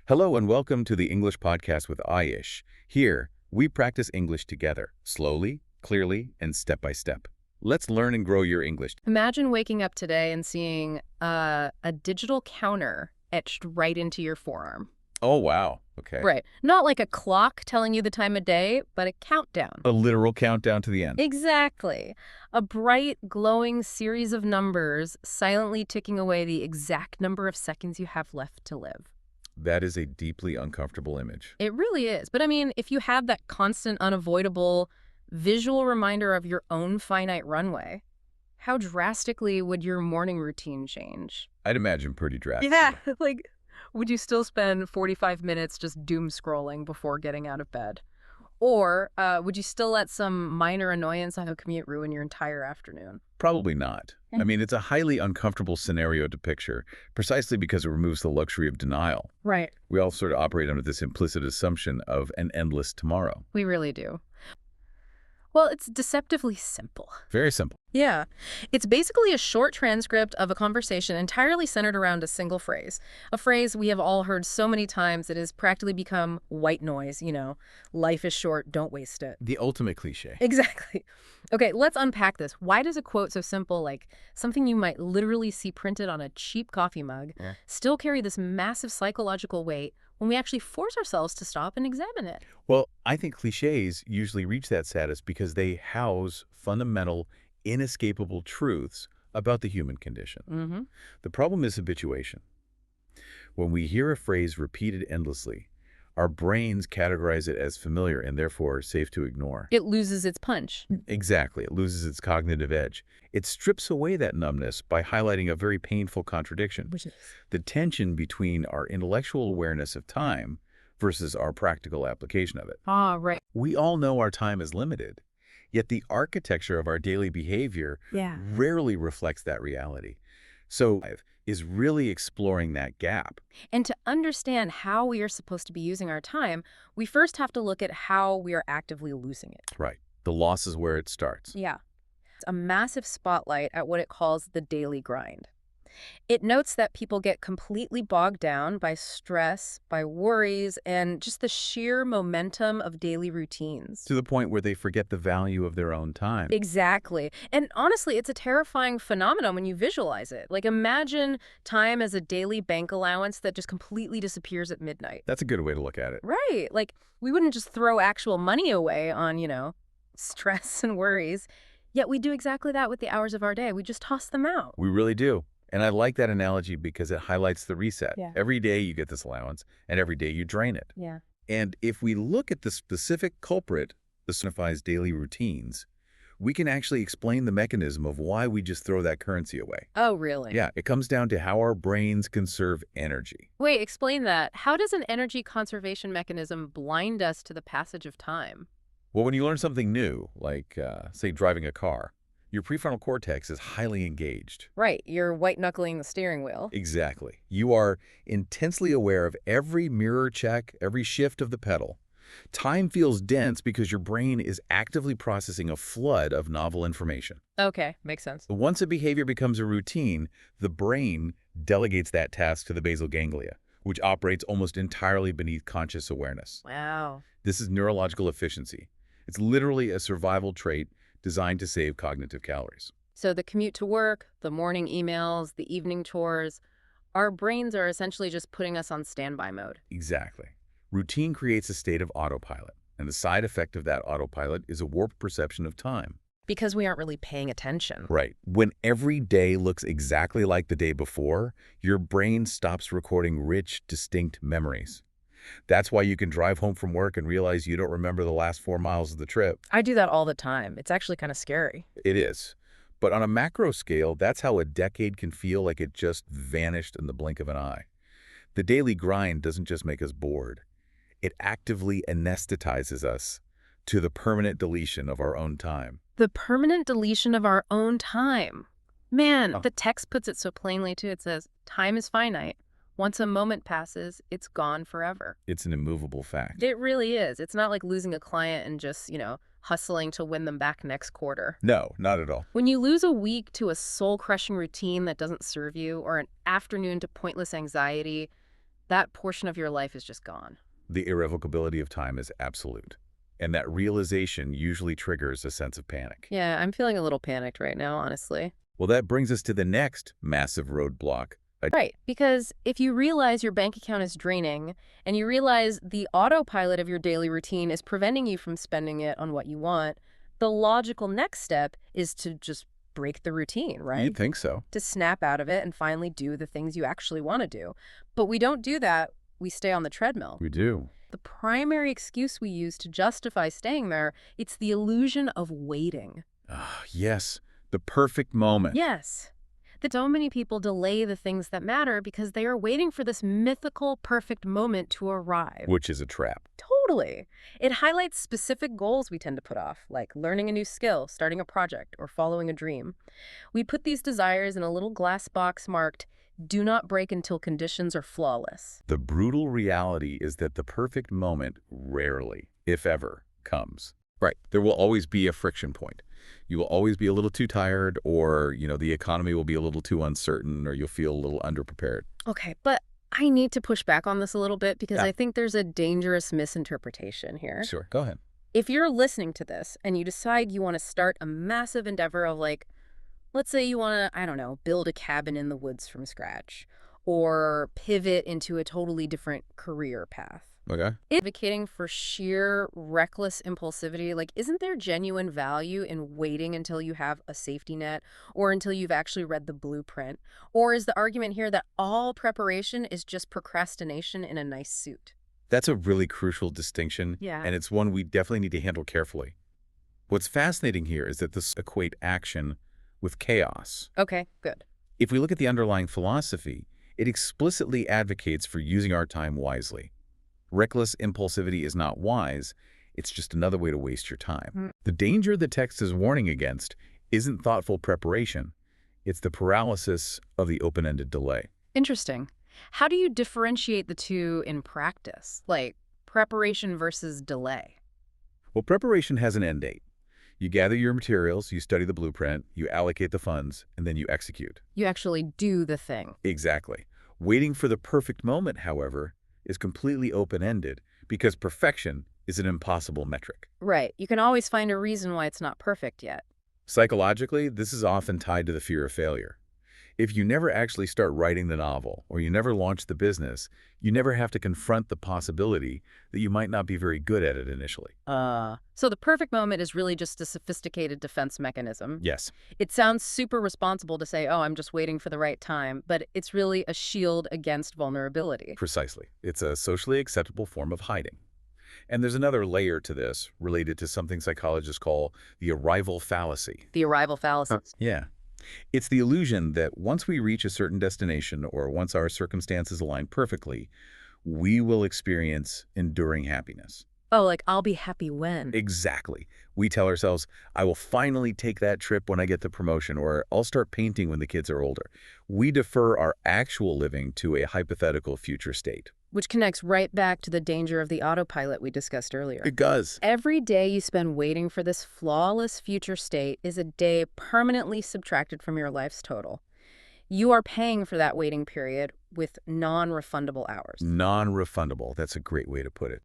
Hello and welcome to the English Podcast with Aish. Here, we practice English together, slowly, clearly, and step by step. Let's learn and grow your English. Imagine waking up today and seeing a digital counter etched right into your forearm. Oh, wow. Okay. Right. Not like a clock telling you the time of day, but a countdown. A literal countdown to the end. Exactly. A bright, glowing series of numbers silently ticking away the exact number of seconds you have left to live. That is a deeply uncomfortable image. It really is. But I mean, if you had that constant, unavoidable visual reminder of your own finite runway, how drastically would your morning routine change? I'd imagine pretty drastic. Yeah, like, would you still spend 45 minutes just doom scrolling before getting out of bed? Or would you still let some minor annoyance on a commute ruin your entire afternoon? Probably not. I mean, it's a highly uncomfortable scenario to picture, precisely because it removes the luxury of denial. Right. We all sort of operate under this implicit assumption of an endless tomorrow. We really do. Well, it's deceptively simple. Very simple. Yeah. It's basically a short transcript of a conversation entirely centered around a single phrase. A phrase we have all heard so many times it has practically become white noise, life is short, don't waste it. The ultimate cliche. Exactly. Okay, let's unpack this. Why does a quote so simple, like something you might literally see printed on a cheap coffee mug, still carry this massive psychological weight when we actually force ourselves to stop and examine it? Well, I think cliches usually reach that status because they house fundamental, inescapable truths about the human condition. Mm-hmm. The problem is habituation. When we hear a phrase repeated endlessly, our brains categorize it as familiar and therefore safe to ignore. It loses its punch. Exactly. It loses its cognitive edge. It strips away that numbness by highlighting a very painful contradiction. Which is? The tension between our intellectual awareness of time versus our practical application of it. Ah, right. We all know our time is limited, yet the architecture of our daily behavior rarely reflects that reality. So is really exploring that gap. And to understand how we are supposed to be using our time, we first have to look at how we are actively losing it. Right. The loss is where it starts. Yeah. It's a massive spotlight at what it calls the daily grind. It notes that people get completely bogged down by stress, by worries, and just the sheer momentum of daily routines. To the point where they forget the value of their own time. Exactly. And honestly, it's a terrifying phenomenon when you visualize it. Like, imagine time as a daily bank allowance that just completely disappears at midnight. That's a good way to look at it. Right. Like, we wouldn't just throw actual money away on, stress and worries. Yet we do exactly that with the hours of our day. We just toss them out. We really do. And I like that analogy because it highlights the reset. Yeah. Every day you get this allowance, and every day you drain it. Yeah. And if we look at the specific culprit that signifies daily routines, we can actually explain the mechanism of why we just throw that currency away. Oh, really? Yeah, it comes down to how our brains conserve energy. Wait, explain that. How does an energy conservation mechanism blind us to the passage of time? Well, when you learn something new, like, say, driving a car, your prefrontal cortex is highly engaged. Right, you're white-knuckling the steering wheel. Exactly. You are intensely aware of every mirror check, every shift of the pedal. Time feels dense because your brain is actively processing a flood of novel information. Okay, makes sense. Once a behavior becomes a routine, the brain delegates that task to the basal ganglia, which operates almost entirely beneath conscious awareness. Wow. This is neurological efficiency. It's literally a survival trait designed to save cognitive calories. So the commute to work, the morning emails, the evening chores, our brains are essentially just putting us on standby mode. Exactly. Routine creates a state of autopilot, and the side effect of that autopilot is a warped perception of time. Because we aren't really paying attention. Right. When every day looks exactly like the day before, your brain stops recording rich, distinct memories. That's why you can drive home from work and realize you don't remember the last 4 miles of the trip. I do that all the time. It's actually kind of scary. It is. But on a macro scale, that's how a decade can feel like it just vanished in the blink of an eye. The daily grind doesn't just make us bored. It actively anesthetizes us to the permanent deletion of our own time. The permanent deletion of our own time. Man, the text puts it so plainly, too. It says, time is finite. Once a moment passes, it's gone forever. It's an immovable fact. It really is. It's not like losing a client and just, hustling to win them back next quarter. No, not at all. When you lose a week to a soul-crushing routine that doesn't serve you, or an afternoon to pointless anxiety, That portion of your life is just gone. The irrevocability of time is absolute. And that realization usually triggers a sense of panic. Yeah, I'm feeling a little panicked right now, honestly. Well, that brings us to the next massive roadblock. Right, because if you realize your bank account is draining and you realize the autopilot of your daily routine is preventing you from spending it on what you want, the logical next step is to just break the routine, You'd right? think so. To snap out of it and finally do the things you actually want to do. But we don't do that. We stay on the treadmill. We do. The primary excuse we use to justify staying there, it's the illusion of waiting. Ah, yes, the perfect moment. Yes. That so many people delay the things that matter because they are waiting for this mythical perfect moment to arrive. Which is a trap. Totally. It highlights specific goals we tend to put off, like learning a new skill, starting a project, or following a dream. We put these desires in a little glass box marked, "Do not break until conditions are flawless." The brutal reality is that the perfect moment rarely, if ever, comes. Right. There will always be a friction point. You will always be a little too tired, or, the economy will be a little too uncertain, or you'll feel a little underprepared. Okay, but I need to push back on this a little bit because Yeah. I think there's a dangerous misinterpretation here. Sure. Go ahead. If you're listening to this and you decide you want to start a massive endeavor of like, let's say you want to, I don't know, build a cabin in the woods from scratch or pivot into a totally different career path. Okay. Advocating for sheer reckless impulsivity, like, isn't there genuine value in waiting until you have a safety net or until you've actually read the blueprint? Or is the argument here that all preparation is just procrastination in a nice suit? That's a really crucial distinction, Yeah. and it's one we definitely need to handle carefully. What's fascinating here is that this equate action with chaos. Okay, good. If we look at the underlying philosophy, it explicitly advocates for using our time wisely. Reckless impulsivity is not wise, it's just another way to waste your time. The danger the text is warning against isn't thoughtful preparation, it's the paralysis of the open-ended delay. Interesting. How do you differentiate the two in practice? Like preparation versus delay? Well, preparation has an end date. You gather your materials, you study the blueprint, you allocate the funds, and then you execute. You actually do the thing. Exactly. Waiting for the perfect moment, however, is completely open-ended because perfection is an impossible metric. Right. You can always find a reason why it's not perfect yet. Psychologically, this is often tied to the fear of failure. If you never actually start writing the novel or you never launch the business, you never have to confront the possibility that you might not be very good at it initially. So the perfect moment is really just a sophisticated defense mechanism. Yes, It sounds super responsible to say, oh, I'm just waiting for the right time, but it's really a shield against vulnerability. precisely. It's a socially acceptable form of hiding. And there's another layer to this related to something psychologists call the arrival fallacy. The arrival fallacy. Yeah. It's the illusion that once we reach a certain destination or once our circumstances align perfectly, we will experience enduring happiness. Oh, like I'll be happy when. Exactly. We tell ourselves, I will finally take that trip when I get the promotion, or I'll start painting when the kids are older. We defer our actual living to a hypothetical future state. Which connects right back to the danger of the autopilot we discussed earlier. It does. Every day you spend waiting for this flawless future state is a day permanently subtracted from your life's total. You are paying for that waiting period with non-refundable hours. Non-refundable. That's a great way to put it.